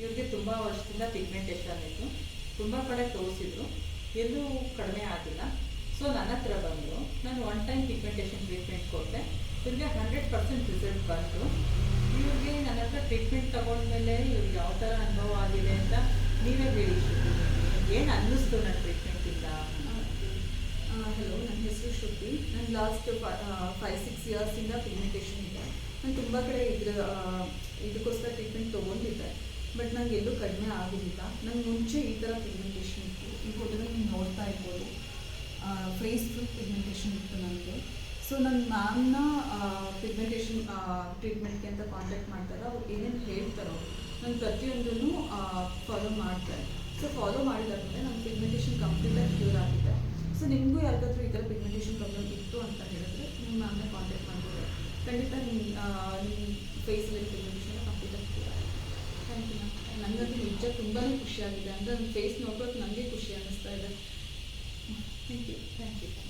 ಇವ್ರಿಗೆ ತುಂಬ ವರ್ಷದಿಂದ ಪಿಗ್ಮೆಂಟೇಷನ್ ಇತ್ತು, ತುಂಬ ಕಡೆ ತೋರಿಸಿದ್ರು, ಎಲ್ಲೂ ಕಡಿಮೆ ಆಗಿಲ್ಲ. ಸೊ ನನ್ನ ಹತ್ರ ಬಂದರು, ನಾನು ಒನ್ ಟೈಮ್ ಪಿಗ್ಮೆಂಟೇಷನ್ ಟ್ರೀಟ್ಮೆಂಟ್ ಕೊಟ್ಟೆ. ಇವ್ರಿಗೆ 100% ರಿಸಲ್ಟ್ ಬಂತು. ಇವ್ರಿಗೆ ನನ್ನ ಹತ್ರ ಟ್ರೀಟ್ಮೆಂಟ್ ತೊಗೊಂಡ್ಮೇಲೆ ಇವ್ರಿಗೆ ಯಾವ ಥರ ಅನುಭವ ಆಗಿದೆ ಅಂತ ನೀವೇ ಹೇಳಿ. ಏನು ಅನ್ನಿಸ್ತು ನನ್ನ ಟ್ರೀಟ್ಮೆಂಟಿಂದ? ಹಲೋ, ನನ್ನ ಹೆಸರು ಶ್ರುತಿ. ನಾನು ಲಾಸ್ಟ್ 5-6 ಇಯರ್ಸಿಂದ ಪಿಗ್ಮೆಂಟೇಷನ್ ಇದೆ. ನಾನು ತುಂಬ ಕಡೆ ಇದಕ್ಕೋಸ್ಕರ ಟ್ರೀಟ್ಮೆಂಟ್ ತೊಗೊಂಡಿದ್ದೆ, ಬಟ್ ನನಗೆ ಎಲ್ಲೂ ಕಡಿಮೆ ಆಗಿರಲಿಲ್ಲ. ನಂಗೆ ಮುಂಚೆ ಈ ಥರ ಪಿಗ್ಮೆಂಟೇಷನ್ ಇತ್ತು. ಈ ಫೋಟೋದಲ್ಲಿ ನೀವು ನೋಡ್ತಾ ಇರ್ಬೋದು, ಫೇಸ್ ಫುಲ್ ಪಿಗ್ಮೆಂಟೇಷನ್ ಇತ್ತು ನನಗೆ. ಸೊ ನನ್ನ ಮ್ಯಾಮ್ನ ಪಿಗ್ಮೆಂಟೇಷನ್ ಟ್ರೀಟ್ಮೆಂಟ್ಗೆ ಅಂತ ಕಾಂಟ್ಯಾಕ್ಟ್ ಮಾಡ್ತಾರೆ. ಅವ್ರು ಏನೇನು ಹೇಳ್ತಾರೋ ನಾನು ಪ್ರತಿಯೊಂದನ್ನು ಫಾಲೋ ಮಾಡ್ತಾರೆ. ಸೊ ಫಾಲೋ ಮಾಡಿದಾದ್ಮೇಲೆ ನನ್ನ ಪಿಗ್ಮೆಂಟೇಷನ್ ಕಂಪ್ಲೀಟಾಗಿ ಕ್ಯೂರ್ ಆಗಿದೆ. ಸೊ ನಿಮಗೂ ಯಾರಿಗಾದ್ರೂ ಈ ಥರ ಪಿಗ್ಮೆಂಟೇಷನ್ ಪ್ರಾಬ್ಲಮ್ ಇತ್ತು ಅಂತ ಹೇಳಿದ್ರೆ ನಿಮ್ಮ ಮ್ಯಾಮ್ನ ಕಾಂಟ್ಯಾಕ್ಟ್ ಮಾಡಿದ್ರೆ ಖಂಡಿತ ನಿಮ್ಮ ಫೇಸಲ್ಲಿ ಪಿಗ್ಮೆಂಟೇಷನ್ ಕಂಪ್ಲೀಟಾಗಿ ಕ್ಯೂರ್ ಆಗಿದೆ. Thank you ma'am. ನನಗಂತೂ ನಿಜ ತುಂಬಾ ಖುಷಿಯಾಗಿದೆ. ಅಂದರೆ ನನ್ನ ಫೇಸ್ ನೋಡೋಕೆ ನನಗೆ ಖುಷಿ ಅನ್ನಿಸ್ತಾ ಇದೆ. Thank you.